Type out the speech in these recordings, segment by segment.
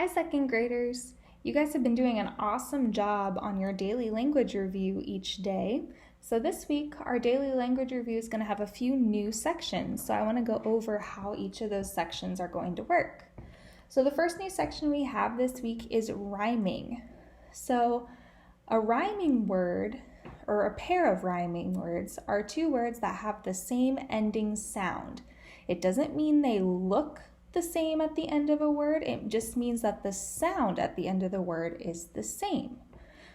Hi, second graders. You guys have been doing an awesome job on your daily language review each day. So this week, our daily language review is going to have a few new sections. So I want to go over how each of those sections are going to work. So the first new section we have this week is rhyming. So a rhyming word or a pair of rhyming words are two words that have the same ending sound. It doesn't mean they look the same at the end of a word. It just means that the sound at the end of the word is the same.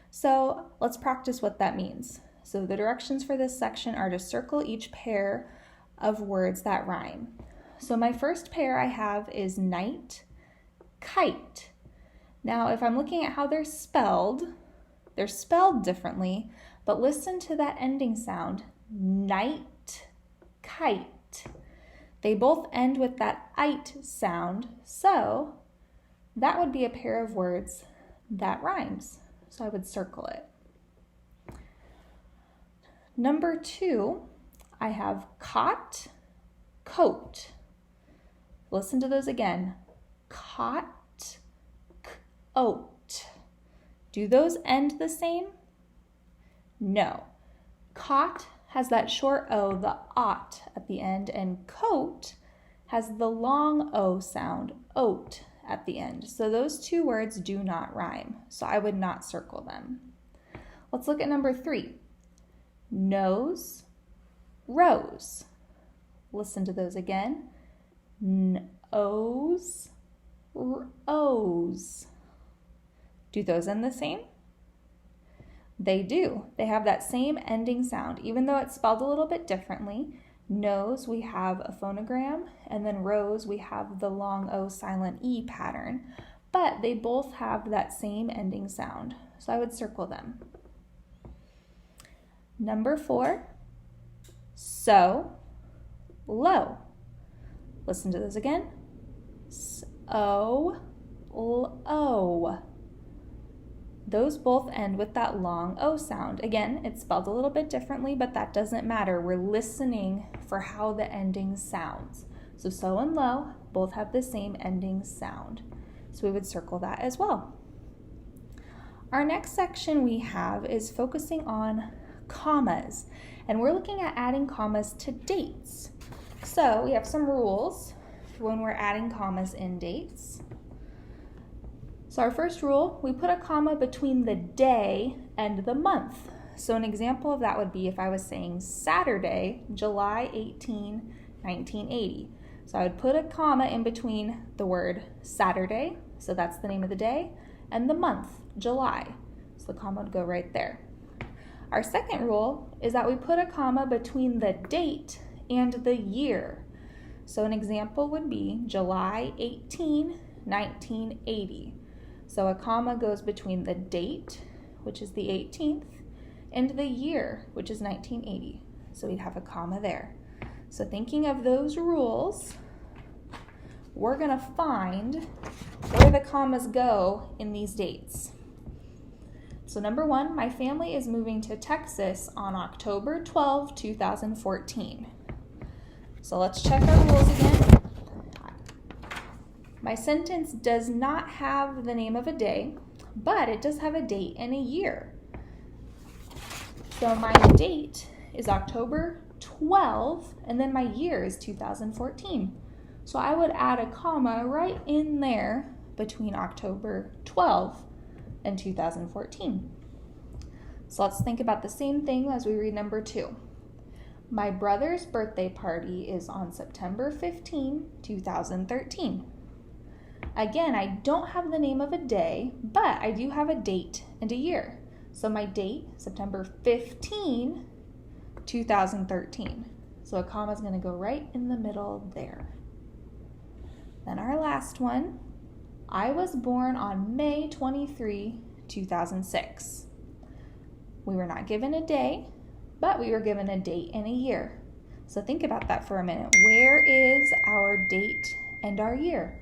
So let's practice what that means. So the directions for this section are to circle each pair of words that rhyme. So my first pair I have is night, kite. Now if I'm looking at how they're spelled differently, but listen to that ending sound, night, kite. They both end with that ite sound, so that would be a pair of words that rhymes. So I would circle it. Number 2, I have cot, coat. Listen to those again. Cot, coat. Do those end the same? No. Cot has that short O, the ot at the end, and coat has the long O sound, oat, at the end. So those two words do not rhyme, so I would not circle them. Let's look at number 3. Nose, rose. Listen to those again. Nose, rose. Do those end the same? They do. They have that same ending sound, even though it's spelled a little bit differently. Nose, we have a phonogram, and then rose, we have the long O silent E pattern, but they both have that same ending sound, so I would circle them. Number 4, so, low. Listen to those again. So, low. Those both end with that long O sound. Again, it's spelled a little bit differently, but that doesn't matter. We're listening for how the ending sounds. So and low both have the same ending sound. So we would circle that as well. Our next section we have is focusing on commas, and we're looking at adding commas to dates. So we have some rules when we're adding commas in dates. So our first rule, we put a comma between the day and the month. So an example of that would be if I was saying Saturday, July 18, 1980. So I would put a comma in between the word Saturday, so that's the name of the day, and the month, July. So the comma would go right there. Our second rule is that we put a comma between the date and the year. So an example would be July 18, 1980. So a comma goes between the date, which is the 18th, and the year, which is 1980. So we'd have a comma there. So thinking of those rules, we're going to find where the commas go in these dates. So number 1, my family is moving to Texas on October 12, 2014. So let's check our rules again. My sentence does not have the name of a day, but it does have a date and a year. So my date is October 12, and then my year is 2014. So I would add a comma right in there between October 12 and 2014. So let's think about the same thing as we read number 2. My brother's birthday party is on September 15, 2013. Again, I don't have the name of a day, but I do have a date and a year. So my date, September 15, 2013. So a comma is going to go right in the middle there. Then our last one, I was born on May 23, 2006. We were not given a day, but we were given a date and a year. So think about that for a minute. Where is our date and our year?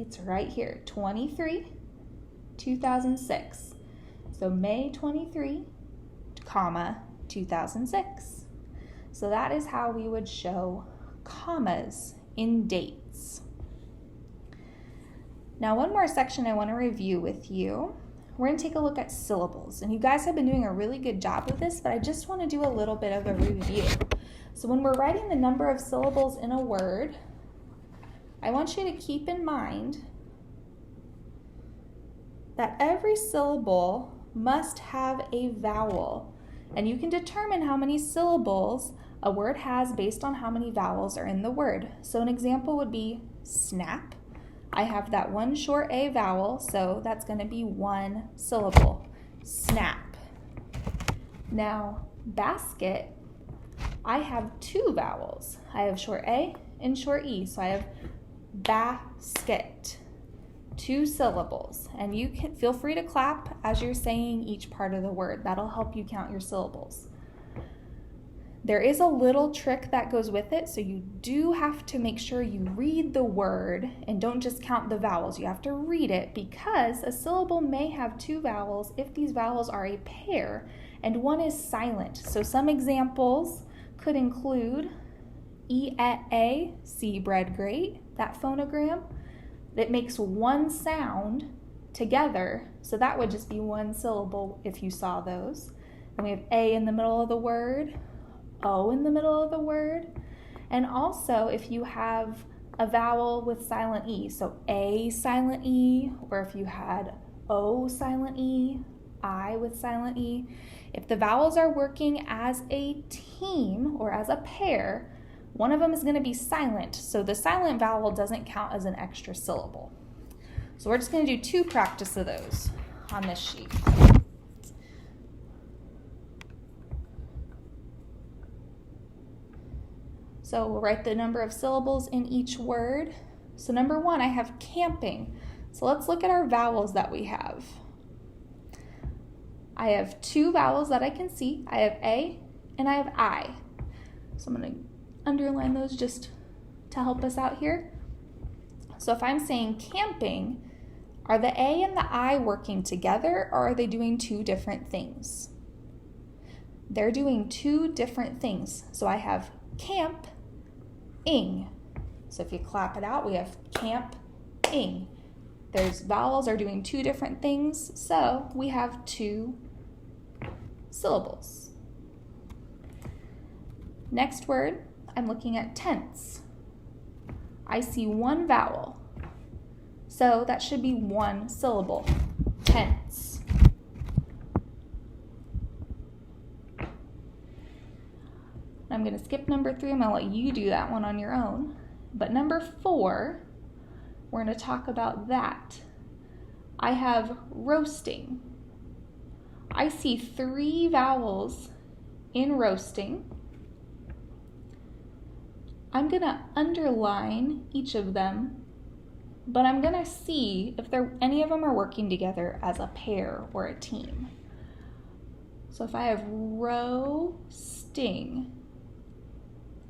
It's right here, 23, 2006. So May 23, comma, 2006. So that is how we would show commas in dates. Now, one more section I want to review with you. We're going to take a look at syllables. And you guys have been doing a really good job with this, but I just want to do a little bit of a review. So when we're writing the number of syllables in a word, I want you to keep in mind that every syllable must have a vowel. And you can determine how many syllables a word has based on how many vowels are in the word. So an example would be snap. I have that one short A vowel, so that's going to be one syllable. Snap. Now, basket, I have two vowels. I have short A and short E, so I have basket. Two syllables. And you can feel free to clap as you're saying each part of the word. That'll help you count your syllables. There is a little trick that goes with it, so you do have to make sure you read the word and don't just count the vowels. You have to read it because a syllable may have two vowels if these vowels are a pair and one is silent. So some examples could include E-A, see bread grate, that phonogram that makes one sound together. So that would just be one syllable if you saw those. And we have A in the middle of the word, O in the middle of the word, and also if you have a vowel with silent E, so A silent E, or if you had O silent E, I with silent E, if the vowels are working as a team or as a pair, one of them is going to be silent, so the silent vowel doesn't count as an extra syllable. So we're just going to do two practice of those on this sheet. So we'll write the number of syllables in each word. So number one, I have camping. So let's look at our vowels that we have. I have two vowels that I can see. I have A and I have I. So I'm going to underline those just to help us out here. So if I'm saying camping, are the A and the I working together or are they doing two different things? They're doing two different things. So I have camp, ing. So if you clap it out, we have camp, ing. There's vowels are doing two different things, so we have two syllables. Next word, I'm looking at tense. I see one vowel, so that should be one syllable, tense. I'm going to skip number 3. I'm going to let you do that one on your own. But number 4, we're going to talk about that. I have roasting. I see 3 vowels in roasting. I'm going to underline each of them, but I'm going to see if any of them are working together as a pair or a team. So if I have roasting,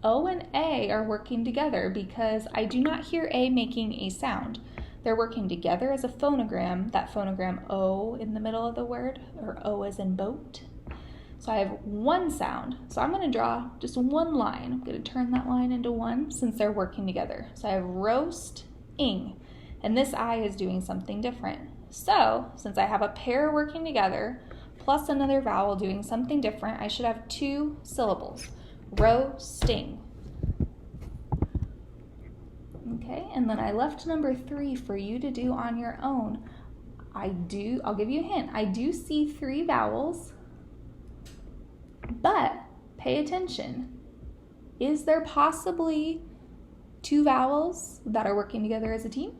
O and A are working together because I do not hear A making a sound. They're working together as a phonogram, that phonogram O in the middle of the word, or O as in boat. So I have one sound. So I'm going to draw just one line. I'm going to turn that line into one since they're working together. So I have roast-ing, and this I is doing something different. So since I have a pair working together plus another vowel doing something different, I should have 2 syllables. Roasting. Okay, and then I left number 3 for you to do on your own. I'll give you a hint. I do see 3 vowels, but pay attention. Is there possibly 2 vowels that are working together as a team?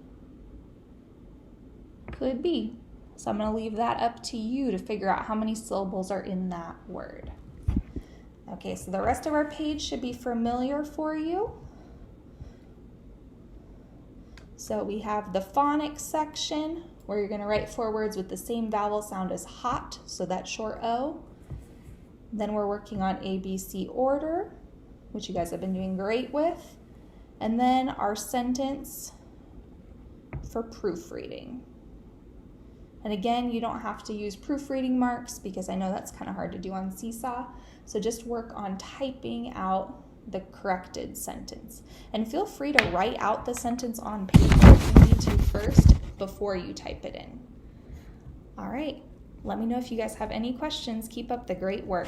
Could be. So I'm going to leave that up to you to figure out how many syllables are in that word. Okay, so the rest of our page should be familiar for you. So we have the phonics section where you're going to write 4 words with the same vowel sound as hot, so that's short O. Then we're working on ABC order, which you guys have been doing great with. And then our sentence for proofreading. And again, you don't have to use proofreading marks because I know that's kind of hard to do on Seesaw. So just work on typing out the corrected sentence. And feel free to write out the sentence on paper if you need to first before you type it in. All right, let me know if you guys have any questions. Keep up the great work.